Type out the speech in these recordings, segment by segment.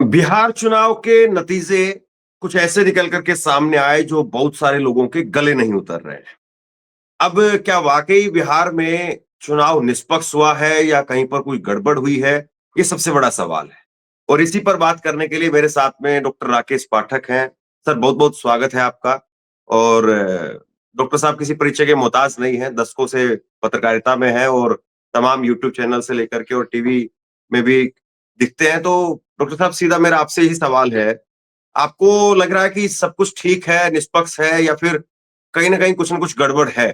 बिहार चुनाव के नतीजे कुछ ऐसे निकल कर के सामने आए जो बहुत सारे लोगों के गले नहीं उतर रहे हैं। अब क्या वाकई बिहार में चुनाव निष्पक्ष हुआ है या कहीं पर कोई गड़बड़ हुई है? ये सबसे बड़ा सवाल है। और इसी पर बात करने के लिए मेरे साथ में डॉक्टर राकेश पाठक हैं। सर बहुत-बहुत स्वागत है आपका। और डॉक्टर साहब किसी परिचय के मोहताज नहीं हैं, दशकों से पत्रकारिता में हैं और तमाम यूट्यूब चैनल से लेकर के और टीवी में भी दिखते हैं। तो डॉक्टर साहब सीधा मेरा आपसे यही सवाल है, आपको लग रहा है कि सब कुछ ठीक है, निष्पक्ष है या फिर कहीं न कहीं कुछ न कुछ गड़बड़ है?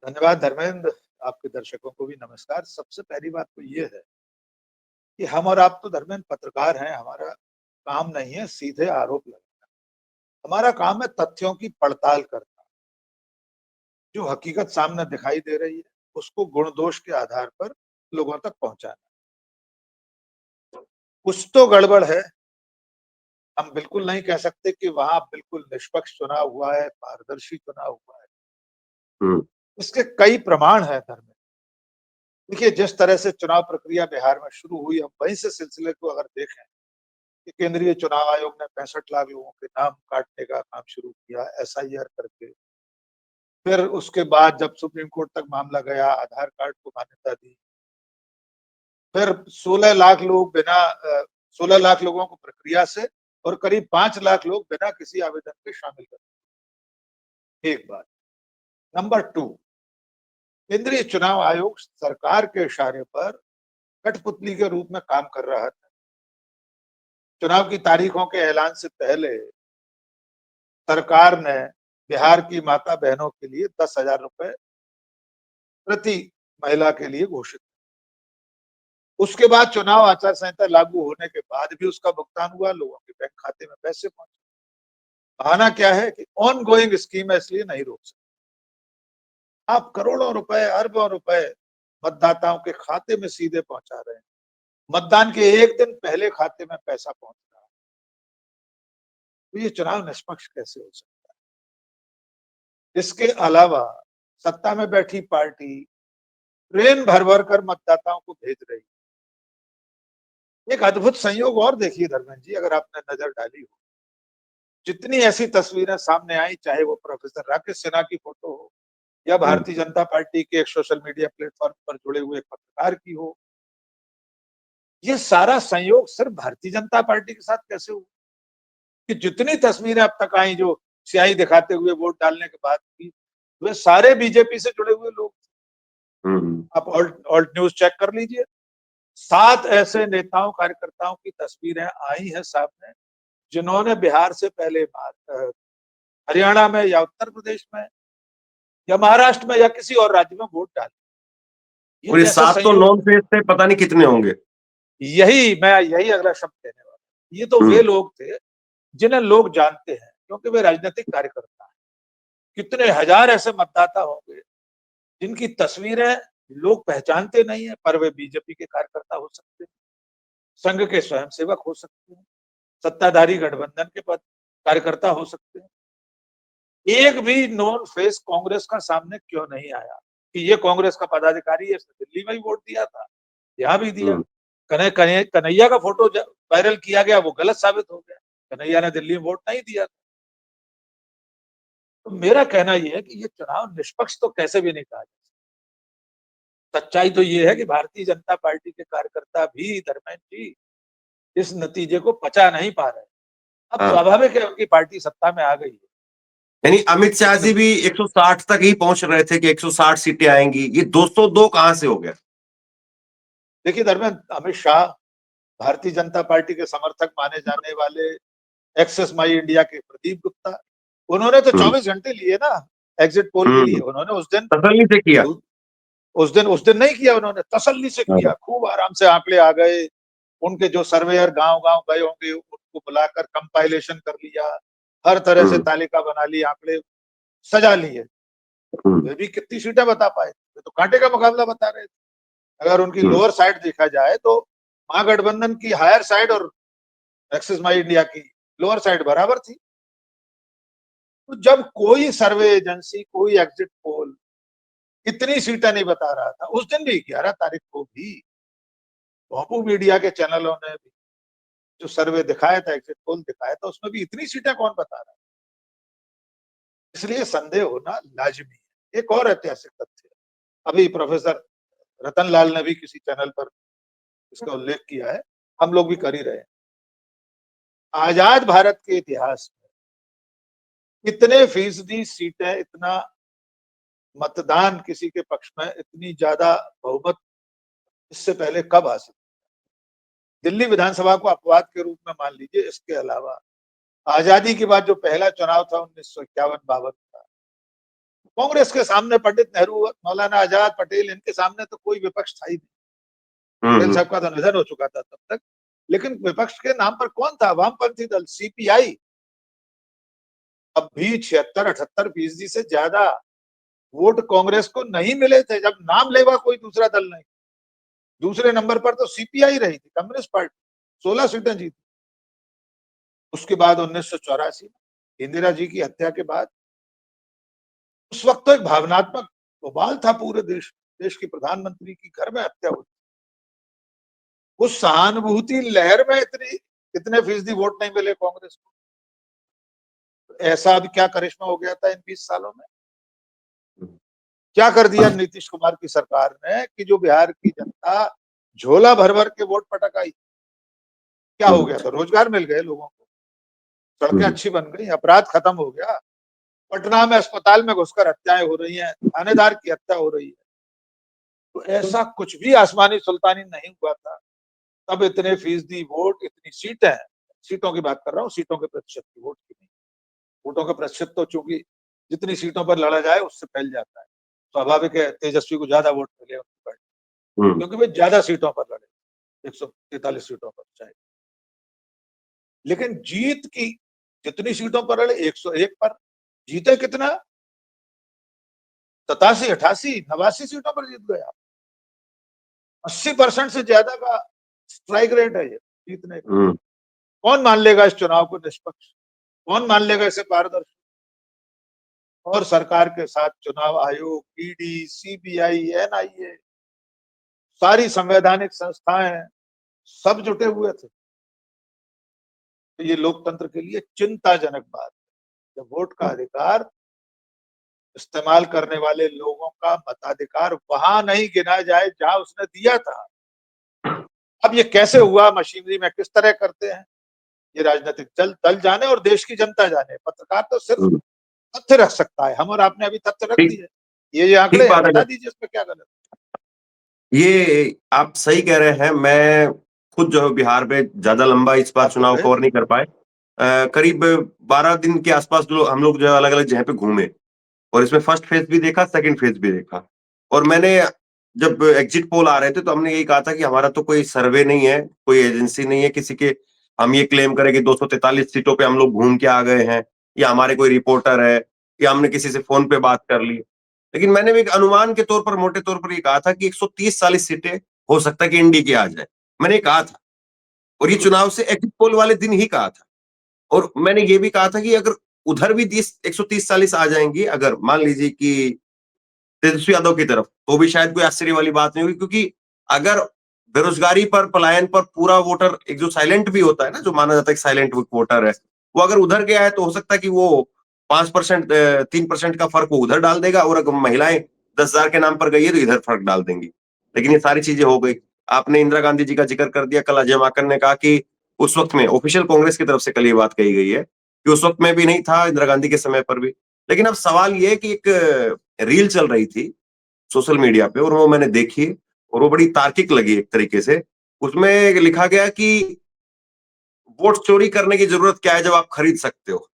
धन्यवाद धर्मेंद्र। आपके दर्शकों को भी नमस्कार। सबसे पहली बात तो ये है कि हम और आप तो धर्मेंद्र पत्रकार हैं, हमारा काम नहीं है सीधे आरोप लगाना। हमारा काम है तथ्यों की पड़ताल करना। जो हकीकत सामने दिखाई दे रही है, उसको गुण दोष के आधार पर लोगों तक पहुंचाना। कुछ तो गड़बड़ है। हम बिल्कुल नहीं कह सकते कि वहां बिल्कुल निष्पक्ष चुनाव हुआ है, पारदर्शी चुनाव हुआ है। हुँ, इसके कई प्रमाण हैं धर्मेंद्र। देखिए, जिस तरह से चुनाव प्रक्रिया बिहार में शुरू हुई, हम वहीं से सिलसिले को अगर देखें कि केंद्रीय चुनाव आयोग ने 65 लाख लोगों के नाम काटने का काम शुरू किया एसआईआर करके। फिर उसके बाद जब सुप्रीम कोर्ट तक मामला गया, आधार कार्ड को मान्यता दी। फिर 16 लाख लोग 16 लाख लोगों को प्रक्रिया से और करीब 5 लाख लोग बिना किसी आवेदन के शामिल कर। एक बात। नंबर 2, केंद्रीय चुनाव आयोग सरकार के इशारे पर कठपुतली के रूप में काम कर रहा था। चुनाव की तारीखों के ऐलान से पहले सरकार ने बिहार की माता बहनों के लिए 10,000 रुपए प्रति महिला के लिए घोषित। उसके बाद चुनाव आचार संहिता लागू होने के बाद भी उसका भुगतान हुआ, लोगों के बैंक खाते में पैसे पहुंचे। बहाना क्या है कि ऑन गोइंग स्कीम है, इसलिए नहीं रोक सकते। आप करोड़ों रुपए, अरबों रुपए मतदाताओं के खाते में सीधे पहुंचा रहे हैं। मतदान के एक दिन पहले खाते में पैसा पहुंच रहा है। तो ये चुनाव निष्पक्ष कैसे हो सकता है? इसके अलावा सत्ता में बैठी पार्टी ट्रेन भर भर कर मतदाताओं को भेज रही। एक अद्भुत संयोग और देखिए धर्मेंद्र जी, अगर आपने नजर डाली हो, जितनी ऐसी तस्वीरें सामने आई, चाहे वो प्रोफेसर राकेश सिन्हा की फोटो हो या हुँ। भारतीय जनता पार्टी के एक सोशल मीडिया प्लेटफॉर्म पर जुड़े हुए एक पत्रकार की हो, ये सारा संयोग सिर्फ भारतीय जनता पार्टी के साथ कैसे हुआ? कि जितनी तस्वीरें अब तक आई जो स्याही दिखाते हुए वोट डालने के बाद की, वे सारे बीजेपी से जुड़े हुए लोग। हुँ, हुँ। आप ऑल्ट ऑल्ट न्यूज चेक कर लीजिए। 7 ऐसे नेताओं कार्यकर्ताओं की तस्वीरें आई हैं सामने, जिन्होंने बिहार से पहले हरियाणा में या उत्तर प्रदेश में या महाराष्ट्र में या किसी और राज्य में वोट डाले। ये और ये कैसे 7 तो संयोग? नॉन फेस थे, पता नहीं कितने होंगे। यही अगला शब्द कहने वाला। ये तो वे हुँ, लोग थे जिन्हें लोग जानते हैं, क्योंकि वे राजनीतिक कार्यकर्ता हैं। कितने हजार ऐसे मतदाता होंगे जिनकी तस्वीरें लोग पहचानते नहीं है, पर वे बीजेपी के कार्यकर्ता हो सकते हैं, संघ के स्वयंसेवक हो सकते हैं, सत्ताधारी गठबंधन के पद कार्यकर्ता हो सकते हैं। एक भी नॉन फेस कांग्रेस का सामने क्यों नहीं आया कि ये कांग्रेस का पदाधिकारी है, इसने दिल्ली में ही वोट दिया था, यहाँ भी दिया। हुँ। कन्हैया का फोटो वायरल किया गया, वो गलत साबित हो गया। कन्हैया ने दिल्ली में वोट नहीं दिया। तो मेरा कहना यह है कि ये चुनाव निष्पक्ष तो कैसे भी नहीं कहा जा सकता। सच्चाई तो ये है कि भारतीय जनता पार्टी के कार्यकर्ता भी धर्मेंद्र जी इस नतीजे को पचा नहीं पा रहे। अब हाँ, स्वाभाविक है, उनकी पार्टी सत्ता में आ गई है। यानी अमित शाह जी एक भी 160 तक ही पहुँच रहे थे कि 160 सीटें आएँगी। ये 202 कहाँ से हो गया? देखिए धर्मेंद्र, अमित शाह भारतीय जनता पार्टी के समर्थक माने जाने वाले एक्सेस माई इंडिया के प्रदीप गुप्ता, उन्होंने तो हुँ, 24 घंटे लिए ना एग्जिट पोल के लिए। हुँ। उन्होंने तसल्ली से किया। उस दिन नहीं किया, उन्होंने तसल्ली से हाँ, किया। खूब आराम से आंकड़े आ गए। उनके जो सर्वेयर गांव-गांव गए होंगे, उनको बुलाकर कंपाइलेशन कर लिया। हर तरह से हुँ, तालिका बना ली, आंकड़े सजा लिए। हुँ, वे भी कितनी सीटें बता पाए? वे तो कांटे का मुकाबला बता रहे थे। अगर उनकी हुँ। लोअर साइड देखा जाए तो महागठबंधन की हायर साइड और एक्सिस माई इंडिया की लोअर साइड बराबर थी। तो जब कोई सर्वे एजेंसी, कोई एग्जिट पोल इतनी सीटें नहीं बता रहा था, उस दिन भी 11 तारीख को भी बापू मीडिया के चैनलों ने भी जो सर्वे दिखाया था, एग्जिट पोल दिखाया था, उसमें भी इतनी सीटें कौन बता रहा है? इसलिए संदेह होना लाजिमी है। एक और ऐतिहासिक तथ्य, अभी प्रोफेसर रतन लाल ने भी किसी चैनल पर इसका उल्लेख किया है, हम लोग भी कर ही रहे हैं। आजाद भारत के इतिहास में कितने फीसदी सीटें, इतना मतदान किसी के पक्ष में, इतनी ज्यादा बहुमत इससे पहले कब हासिल? दिल्ली विधानसभा को अपवाद के रूप में मान लीजिए, इसके अलावा आजादी के बाद जो पहला चुनाव था 1951-52 का, कांग्रेस के सामने पंडित नेहरू, मौलाना आजाद, पटेल, इनके सामने तो कोई विपक्ष था ही नहीं। पटेल साहब का तो निधन हो चुका था तब तक, लेकिन विपक्ष के नाम पर कौन था? वामपंथी दल सीपीआई। अब भी 76-78% से ज्यादा वोट कांग्रेस को नहीं मिले थे, जब नाम लेवा कोई दूसरा दल नहीं। दूसरे नंबर पर तो सीपीआई रही थी, कम्युनिस्ट पार्टी, 16 सीटें जीती। उसके बाद 1984 में इंदिरा जी की हत्या के बाद, उस वक्त तो एक भावनात्मक बवाल था पूरे देश की प्रधानमंत्री की घर में हत्या हुई। उस सहानुभूति लहर में इतने फीसदी वोट नहीं मिले कांग्रेस को। ऐसा अब क्या करिश्मा हो गया था इन 20 सालों में? क्या कर दिया नीतीश कुमार की सरकार ने कि जो बिहार की जनता झोला भर भर के वोट पटक आई? क्या हो गया था? रोजगार मिल गए लोगों को, सड़कें अच्छी बन गई, अपराध खत्म हो गया, पटना में अस्पताल में घुसकर हत्याएं हो रही हैं, थानेदार की हत्या हो रही है। तो ऐसा कुछ भी आसमानी सुल्तानी नहीं हुआ था। तब इतने फीसदी वोट, इतनी सीटें, सीटों की बात कर रहा हूँ, सीटों के प्रतिशत की, वोट की नहीं। वोटों का प्रतिशत तो चूंकि जितनी सीटों पर लड़ा जाए उससे फैल जाता है, स्वाभाविक है तेजस्वी को ज्यादा वोट मिले उनकी पार्टी, क्योंकि वे ज्यादा सीटों पर लड़े, 143 सीटों पर चाहे। लेकिन जीत की जितनी सीटों पर लड़े, 101 पर जीते कितना? 87, 88, 89 सीटों पर जीत गया। 80% से ज्यादा का स्ट्राइक रेट है ये जीतने का। कौन मान लेगा इस चुनाव को निष्पक्ष? कौन मान लेगा इसे पारदर्शी? और सरकार के साथ चुनाव आयोग, ईडी, सीबीआई, एनआईए, सारी संवैधानिक संस्थाएं सब जुटे हुए थे। तो ये लोकतंत्र के लिए चिंताजनक बात है, जब वोट का अधिकार इस्तेमाल करने वाले लोगों का मताधिकार वहां नहीं गिना जाए जहां उसने दिया था। अब ये कैसे हुआ, मशीनरी में किस तरह करते हैं, ये राजनीतिक दल जाने और देश की जनता जाने। पत्रकार तो सिर्फ तथ्य रख सकता है, हम और आपने अभी तथ्य रख दिए, ये आंकड़े हैं, बता दीजिए इसमें क्या गलत है। ये आप सही कह रहे हैं। मैं खुद जो है बिहार में ज्यादा लंबा इस बार चुनाव कवर नहीं कर पाए। करीब 12 दिन के आसपास हम लोग जो है अलग अलग जगह पे घूमे, और इसमें फर्स्ट फेज भी देखा, सेकंड फेज भी देखा। और मैंने जब एग्जिट पोल आ रहे थे तो हमने यही कहा था कि हमारा तो कोई सर्वे नहीं है, कोई एजेंसी नहीं है किसी के, हम ये क्लेम करें कि 243 सीटों पे हम लोग घूम के आ गए हैं, या हमारे कोई रिपोर्टर है, या हमने किसी से फोन पे बात कर ली। लेकिन मैंने भी एक अनुमान के तौर पर, मोटे तौर पर ये कहा था कि 130-40 सीटें हो सकता है कि इंडी की आ जाए। मैंने कहा था, और ये चुनाव से एग्जिट पोल वाले दिन ही कहा था। और मैंने ये भी कहा था कि अगर उधर भी 130-40 आ जाएंगी, अगर मान लीजिए कि तेजस्वी यादव की तरफ, तो भी शायद कोई आश्चर्य वाली बात नहीं होगी, क्योंकि अगर बेरोजगारी पर, पलायन पर पूरा वोटर, एक जो साइलेंट भी होता है ना, जो माना जाता है कि साइलेंट वोटर है, वो अगर उधर गया है तो हो सकता है कि वो 5%, 3% का फर्क वो उधर डाल देगा, और अगर महिलाएं 10,000 के नाम पर गई है तो इधर फर्क डाल देंगी। लेकिन ये सारी चीजें हो गई। आपने इंदिरा गांधी जी का जिक्र कर दिया। कल अजय माकन ने कहा कि उस वक्त में, ऑफिशियल कांग्रेस की तरफ से कल ये बात कही गई है कि उस वक्त में भी नहीं था, इंदिरा गांधी के समय पर भी। लेकिन अब सवाल ये है कि एक रील चल रही थी सोशल मीडिया पे, और वो मैंने देखी, और वो बड़ी तार्किक लगी एक तरीके से। उसमें लिखा गया कि वोट चोरी करने की जरूरत क्या है जब आप खरीद सकते हो।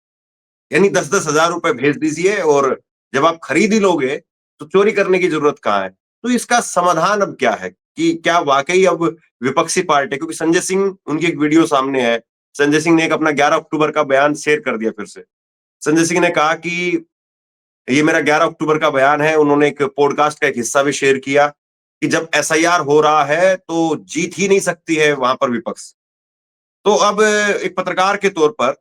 यानी 10-10 हजार रुपए भेज दीजिए, और जब आप खरीद ही लोगे तो चोरी करने की जरूरत कहाँ है? तो इसका समाधान अब क्या है, कि क्या वाकई अब विपक्षी पार्टी, क्योंकि संजय सिंह, उनकी एक वीडियो सामने है, संजय सिंह ने एक अपना 11 अक्टूबर का बयान शेयर कर दिया फिर से। संजय सिंह ने कहा कि ये मेरा 11 अक्टूबर का बयान है। उन्होंने एक पॉडकास्ट का एक हिस्सा भी शेयर किया कि जब एसआईआर हो रहा है तो जीत ही नहीं सकती है वहां पर विपक्ष। तो अब एक पत्रकार के तौर पर,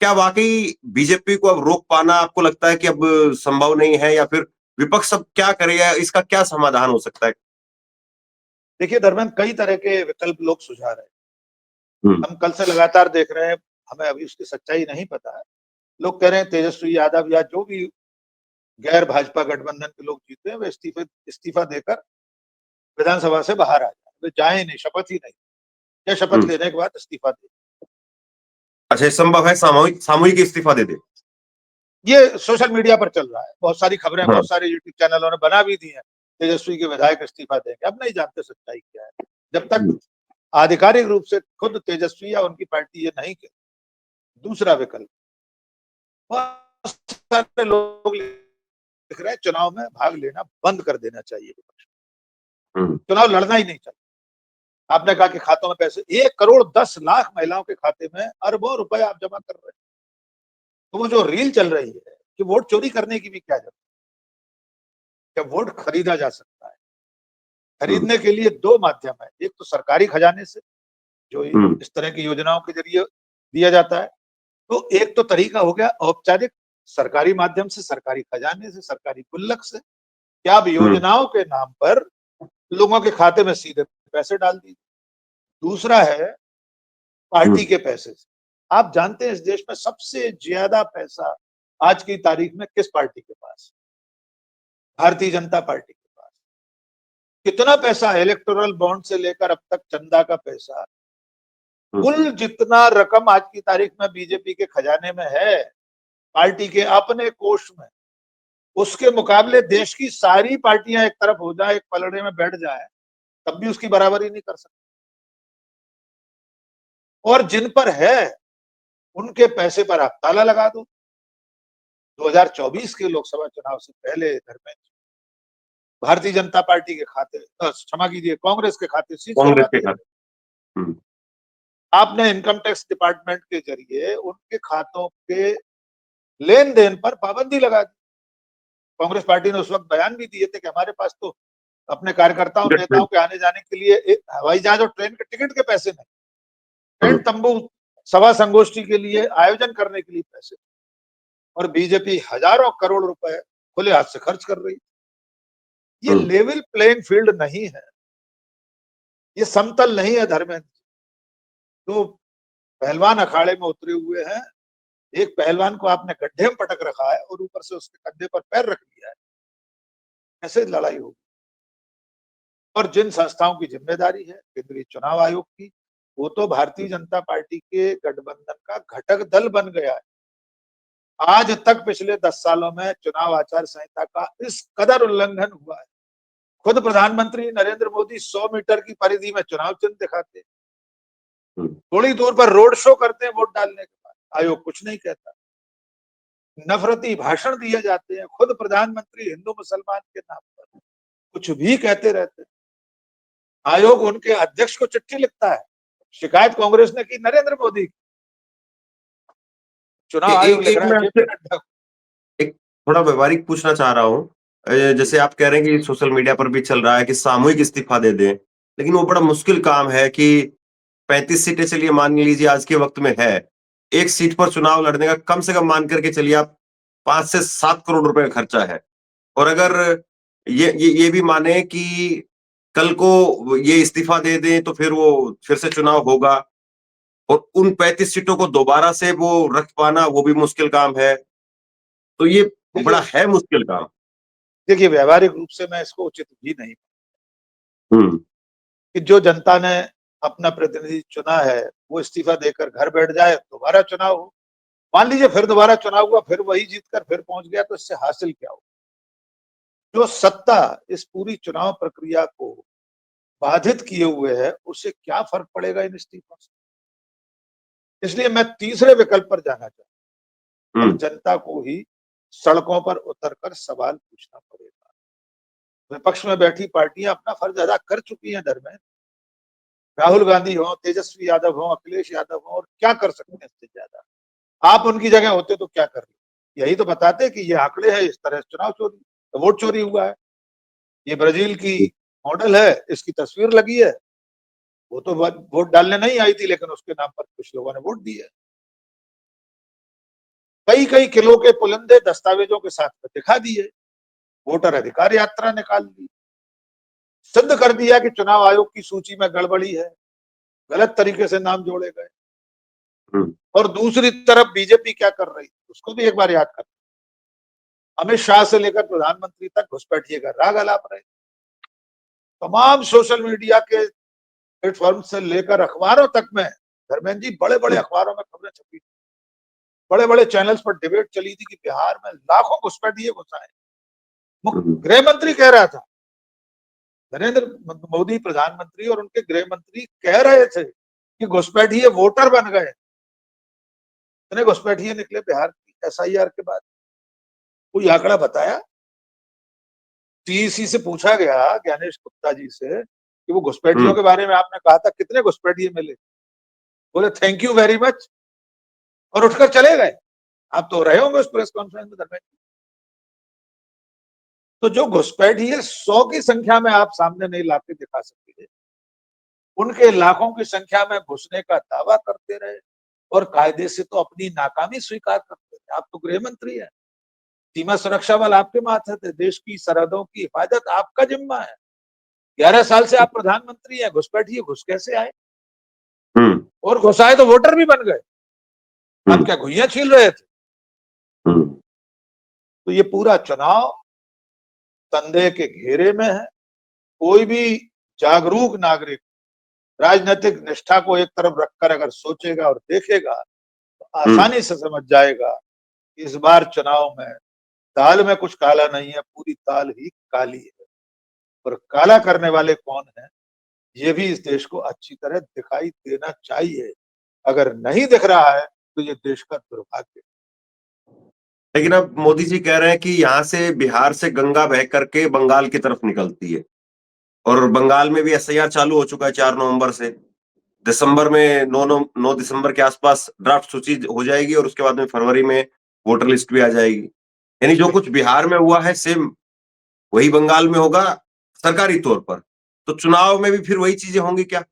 क्या वाकई बीजेपी को अब रोक पाना आपको लगता है कि अब संभव नहीं है, या फिर विपक्ष अब क्या करेगा, इसका क्या समाधान हो सकता है? देखिए धर्मेंद्र, कई तरह के विकल्प लोग सुझा रहे हैं। हम कल से लगातार देख रहे हैं, हमें अभी उसकी सच्चाई नहीं पता है। लोग कह रहे हैं तेजस्वी यादव या जो भी गैर भाजपा गठबंधन के लोग जीते हैं वे इस्तीफा देकर विधानसभा से बाहर आ जाए, वे जाए नहीं, शपथ ही नहीं, या शपथ लेने के बाद इस्तीफा दे। अच्छा, ये संभव है सामूहिक सामूहिक इस्तीफा दे दे? ये सोशल मीडिया पर चल रहा है, बहुत सारी खबरें हाँ। बहुत सारे यूट्यूब चैनलों ने बना भी दी हैं, तेजस्वी के विधायक इस्तीफा देंगे। अब नहीं जानते सच्चाई क्या है, जब तक आधिकारिक रूप से खुद तेजस्वी या उनकी पार्टी ये नहीं कहती। दूसरा विकल्प, बहुत सारे लोग लिख रहे हैं चुनाव में भाग लेना बंद कर देना चाहिए, चुनाव लड़ना ही नहीं चाहिए। आपने कहा कि खातों में पैसे, 1,10,00,000 महिलाओं के खाते में अरबों रुपए आप जमा कर रहे हैं। तो वो जो रील चल रही है कि वोट चोरी करने की भी क्या जरूरत है, क्या वोट खरीदा जा सकता है? खरीदने के लिए दो माध्यम है, एक तो सरकारी खजाने से जो इस तरह की योजनाओं के जरिए दिया जाता है, तो एक तो तरीका हो गया औपचारिक सरकारी माध्यम से, सरकारी खजाने से, सरकारी गुल्लक से, क्या आप योजनाओं के नाम पर लोगों के खाते में सीधे पैसे डाल दीजिए। दूसरा है पार्टी के पैसे से। आप जानते हैं इस देश में सबसे ज्यादा पैसा आज की तारीख में किस पार्टी के पास? भारतीय जनता पार्टी के पास। कितना पैसा इलेक्टोरल बॉन्ड से लेकर अब तक चंदा का पैसा, कुल जितना रकम आज की तारीख में बीजेपी के खजाने में है, पार्टी के अपने कोष में, उसके मुकाबले देश की सारी पार्टियां एक तरफ हो जाए, एक पलड़े में बैठ जाए, तब भी उसकी बराबरी नहीं कर सकती। और जिन पर है उनके पैसे पर आप ताला लगा दो। 2024 के लोकसभा चुनाव से पहले धर्मेंद्र भारतीय जनता पार्टी के खाते, क्षमा कीजिए, कांग्रेस के खाते सीज करवा दिए। आपने इनकम टैक्स डिपार्टमेंट के जरिए उनके खातों के लेन देन पर पाबंदी लगा दी। कांग्रेस पार्टी ने उस वक्त बयान भी दिए थे कि हमारे पास तो अपने कार्यकर्ताओं नेताओं के आने जाने के लिए हवाई जहाज और ट्रेन के टिकट के पैसे नहीं, टेंट तंबू सभा संगोष्ठी के लिए आयोजन करने के लिए पैसे, और बीजेपी हजारों करोड़ रुपए खुले हाथ से खर्च कर रही। ये लेवल प्लेइंग फील्ड नहीं है, ये समतल नहीं है धर्मेंद्र। तो पहलवान अखाड़े में उतरे हुए हैं, एक पहलवान को आपने गड्ढे में पटक रखा है और ऊपर से उसके कंधे पर पैर रख दिया है, कैसे लड़ाई होगी? और जिन संस्थाओं की जिम्मेदारी है केंद्रीय चुनाव आयोग की, वो तो भारतीय जनता पार्टी के गठबंधन का घटक दल बन गया है। आज तक पिछले 10 सालों में चुनाव आचार संहिता का इस कदर उल्लंघन हुआ है। खुद प्रधानमंत्री नरेंद्र मोदी 100 मीटर की परिधि में चुनाव चिन्ह दिखाते, थोड़ी दूर पर रोड शो करते हैं वोट डालने के बाद, आयोग कुछ नहीं कहता। नफरती भाषण दिए जाते हैं, खुद प्रधानमंत्री हिंदू मुसलमान के नाम पर कुछ भी कहते रहते हैं। आयोग उनके अध्यक्ष को चिट्ठी लिखता है, शिकायत कांग्रेस ने की नरेंद्र मोदी की, चुनाव आयोग लिख रहा है जेपी नड्डा को। एक थोड़ा व्यवहारिक पूछना चाह रहा हूँ, जैसे आप कह रहे हैं कि सोशल मीडिया पर भी चल रहा है कि सामूहिक इस्तीफा दे दें, लेकिन वो बड़ा मुश्किल काम है कि 35 सीटें चलिए मान लीजिए आज के वक्त में है, एक सीट पर चुनाव लड़ने का कम से कम मान करके चलिए आप 5 से 7 करोड़ रुपए का खर्चा है। और अगर ये भी माने कि कल को ये इस्तीफा दे दें तो फिर वो फिर से चुनाव होगा और उन 35 सीटों को दोबारा से वो रख पाना वो भी मुश्किल काम है। तो ये बड़ा है मुश्किल काम। देखिए, व्यवहारिक रूप से मैं इसको उचित भी नहीं हम्म। कि जो जनता ने अपना प्रतिनिधि चुना है वो इस्तीफा देकर घर बैठ जाए, दोबारा चुनाव हो। मान लीजिए फिर दोबारा चुनाव हुआ, फिर वही जीतकर फिर पहुंच गया, तो इससे हासिल क्या हो? जो सत्ता इस पूरी चुनाव प्रक्रिया को बाधित किए हुए है, उससे क्या फर्क पड़ेगा इन इस्तीफों से? इसलिए मैं तीसरे विकल्प पर जाना चाहता हूं, जनता को ही सड़कों पर उतरकर सवाल पूछना पड़ेगा। विपक्ष में बैठी पार्टियां अपना फर्ज अदा कर चुकी हैं धर्मेंद्र। राहुल गांधी हो, तेजस्वी यादव हो, अखिलेश यादव हो, और क्या कर सकते हैं इससे ज्यादा? आप उनकी जगह होते तो क्या कर रहे? यही तो बताते कि ये आंकड़े हैं, इस तरह चुनाव चोरी, वोट चोरी हुआ है। ये ब्राजील की मॉडल है, इसकी तस्वीर लगी है, वो तो वोट डालने नहीं आई थी, लेकिन उसके नाम पर कुछ लोगों ने वोट दिए। कई कई किलो के पुलिंदे दस्तावेजों के साथ में दिखा दिए, वोटर अधिकार यात्रा निकाल दी, सिद्ध कर दिया कि चुनाव आयोग की सूची में गड़बड़ी है। गलत तरीके से नाम जोड़े गए। हम्म, और दूसरी तरफ बीजेपी क्या कर रही थी उसको भी एक बार याद कर। अमित शाह से लेकर प्रधानमंत्री तक घुसपैठिए का राग अलाप रहे। तमाम सोशल मीडिया के प्लेटफॉर्म से लेकर अखबारों तक में, धर्मेंद्र जी, बड़े बड़े अखबारों में खबरें छपी, बड़े बड़े चैनल्स पर डिबेट चली थी कि बिहार में लाखों घुसपैठिए घुसाए। हम्म, गृह मंत्री कह रहा था, नरेंद्र मोदी प्रधानमंत्री और उनके गृह मंत्री कह रहे थे कि घुसपैठिए वोटर बन गए। इतने घुसपैठिए निकले बिहार की एसआईआर के बाद। कोई आंकड़ा बताया? टीईसी से पूछा गया, ज्ञानेश गुप्ता जी से, कि वो घुसपैठियों हम्म। के बारे में आपने कहा था, कितने घुसपैठिए मिले? बोले थैंक यू वेरी मच, और उठकर चले गए। आप तो रहे होंगे उस प्रेस कॉन्फ्रेंस में धर्मेंद्र। तो जो घुसपैठिए 100 की संख्या में आप सामने नहीं लाके दिखा सकते, उनके लाखों की संख्या में घुसने का दावा करते रहे और कायदे से तो अपनी नाकामी स्वीकार करते रहे। आप तो गृह मंत्री है, सीमा सुरक्षा बल आपके माथे थे, देश की सरहदों की हिफाजत आपका जिम्मा है। 11 साल से आप प्रधानमंत्री हैं, घुसपैठिए घुस कैसे आए? हम्म, और घुसाए तो वोटर भी बन गए। आप हम्म, क्या घुइयां छील रहे थे? हम्म, तो ये पूरा चुनाव संदेह के घेरे में है। कोई भी जागरूक नागरिक राजनीतिक निष्ठा को एक तरफ रखकर अगर सोचेगा और देखेगा तो हम्म। आसानी से समझ जाएगा कि इस बार चुनाव में दाल में कुछ काला नहीं है, पूरी दाल ही काली है। और काला करने वाले कौन है, ये भी इस देश को अच्छी तरह दिखाई देना चाहिए। अगर नहीं दिख रहा है तो ये देश का दुर्भाग्य। लेकिन अब मोदी जी कह रहे हैं कि यहाँ से बिहार से गंगा बह करके बंगाल की तरफ निकलती है और बंगाल में भी एसआईआर चालू हो चुका है 4 नवंबर से। दिसंबर में 9 दिसंबर के आसपास ड्राफ्ट सूची हो जाएगी और उसके बाद में फरवरी में वोटर लिस्ट भी आ जाएगी। यानी जो कुछ बिहार में हुआ है सेम वही बंगाल में होगा सरकारी तौर पर। तो चुनाव में भी फिर वही चीजें होंगी क्या?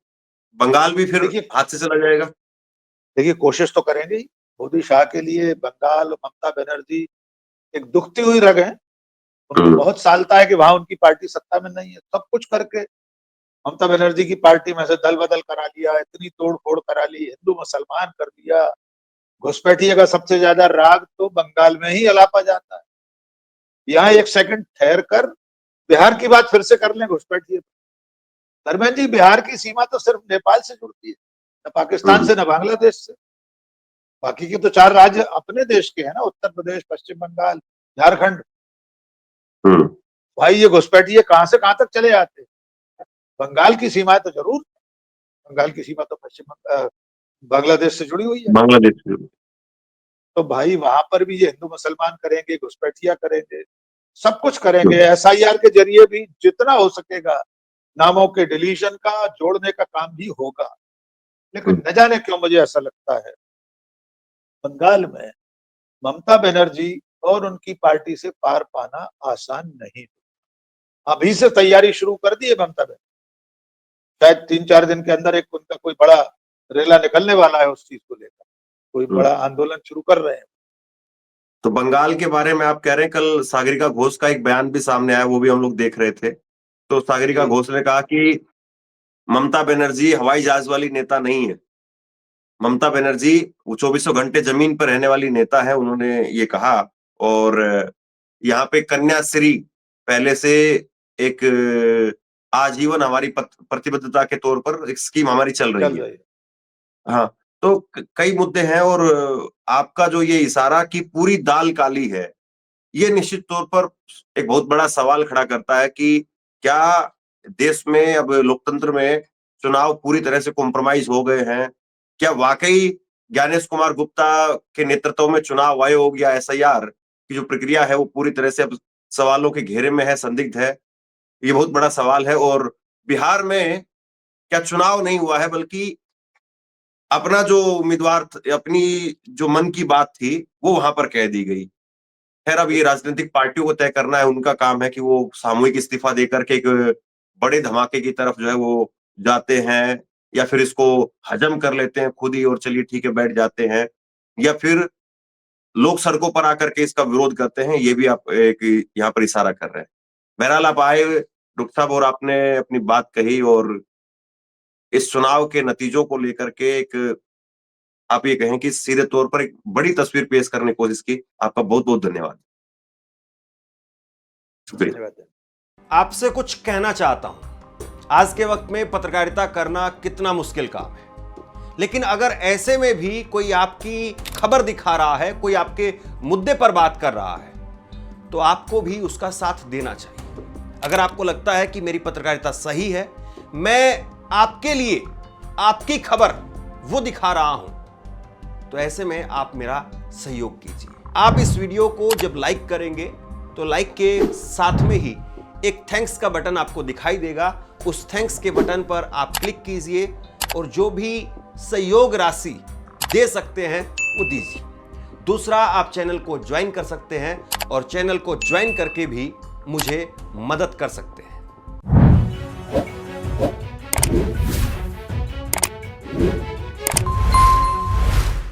बंगाल भी फिर देखिए हाथ से चला जाएगा? देखिए कोशिश तो करेंगे ही। मोदी शाह के लिए बंगाल, ममता बनर्जी एक दुखती हुई रग है। उनको हम्म, बहुत सालता है कि वहां उनकी पार्टी सत्ता में नहीं है। सब कुछ करके ममता बनर्जी की पार्टी में से दल बदल करा लिया, इतनी तोड़ फोड़ करा ली, हिंदू मुसलमान कर दिया। घुसपैठिए का सबसे ज्यादा राग तो बंगाल में ही अलापा जाता है। यहाँ एक सेकंड ठहर कर बिहार की बात फिर से कर लें घुसपैठिए। धर्मेंद्र जी, बिहार की सीमा तो सिर्फ नेपाल से जुड़ती है, न पाकिस्तान हम्म, से, न बांग्लादेश से। बाकी के तो 4 राज्य अपने देश के हैं ना, उत्तर प्रदेश, पश्चिम बंगाल, झारखंड। हम्म, भाई ये घुसपैठिए कहां से कहां तक चले आते हैं? बंगाल की सीमा तो जरूर, बंगाल की सीमा तो बांग्लादेश से जुड़ी हुई है। बांग्लादेश में। तो भाई वहां पर भी ये हिंदू मुसलमान करेंगे, घुसपैठिया करेंगे, सब कुछ करेंगे। हम्म, एसआईआर के जरिए भी जितना हो सकेगा नामों के डिलीशन का, जोड़ने का काम भी होगा। हम्म, लेकिन न जाने क्यों मुझे ऐसा लगता है बंगाल में ममता बनर्जी और उनकी पार्टी से पार पाना आसान नहीं। अभी से तैयारी शुरू कर दी है ममता बनर्जी। शायद 3-4 दिन के अंदर एक उनका कोई बड़ा रेला निकलने वाला है उस चीज को लेकर। कोई हम्म। बड़ा आंदोलन शुरू कर रहे हैं। तो बंगाल के बारे में आप कह रहे हैं, कल सागरिका घोष का एक बयान भी सामने आया, वो भी हम लोग देख रहे थे। तो सागरिका जी। घोष ने कहा कि ममता बनर्जी हवाई जहाज वाली नेता नहीं है। ममता बनर्जी वो 2400 घंटे जमीन पर रहने वाली नेता है, उन्होंने ये कहा। और यहाँ पे कन्याश्री पहले से एक आजीवन हमारी प्रतिबद्धता के तौर पर एक स्कीम हमारी चल रही चल है। रही है। हाँ, तो कई मुद्दे हैं और आपका जो ये इशारा कि पूरी दाल काली है, ये निश्चित तौर पर एक बहुत बड़ा सवाल खड़ा करता है कि क्या देश में अब लोकतंत्र में चुनाव पूरी तरह से कॉम्प्रोमाइज हो गए हैं? क्या वाकई ज्ञानेश कुमार गुप्ता के नेतृत्व में चुनाव आयोग या एसआईआर की जो प्रक्रिया है वो पूरी तरह से अब सवालों के घेरे में है, संदिग्ध है? ये बहुत बड़ा सवाल है। और बिहार में क्या चुनाव नहीं हुआ है बल्कि अपना जो उम्मीदवार अपनी जो मन की बात थी वो वहां पर कह दी गई। खैर अब ये राजनीतिक पार्टियों को तय करना है, उनका काम है कि वो सामूहिक इस्तीफा देकर के एक बड़े धमाके की तरफ जो है वो जाते हैं या फिर इसको हजम कर लेते हैं खुद ही और चलिए ठीक है बैठ जाते हैं, या फिर लोग सड़कों पर आकर के इसका विरोध करते हैं। ये भी आप एक यहाँ पर इशारा कर रहे हैं। बहरहाल आप आए डॉक्टर साहब और आपने अपनी बात कही और इस चुनाव के नतीजों को लेकर के एक आप ये कहें कि सीधे तौर पर एक बड़ी तस्वीर पेश करने की कोशिश की। आपका बहुत-बहुत धन्यवाद। शुक्रिया। धन्यवाद। आपसे कुछ कहना चाहता हूं। आज के वक्त में पत्रकारिता करना कितना मुश्किल काम है, लेकिन अगर ऐसे में भी कोई आपकी खबर दिखा रहा है, कोई आपके मुद्दे पर बात कर रहा है, तो आपको भी उसका साथ देना चाहिए। अगर आपको लगता है कि मेरी पत्रकारिता सही है, मैं आपके लिए आपकी खबर वो दिखा रहा हूं, तो ऐसे में आप मेरा सहयोग कीजिए। आप इस वीडियो को जब लाइक करेंगे तो लाइक के साथ में ही एक थैंक्स का बटन आपको दिखाई देगा। उस थैंक्स के बटन पर आप क्लिक कीजिए और जो भी सहयोग राशि दे सकते हैं वो दीजिए। दूसरा, आप चैनल को ज्वाइन कर सकते हैं और चैनल को ज्वाइन करके भी मुझे मदद कर सकते हैं।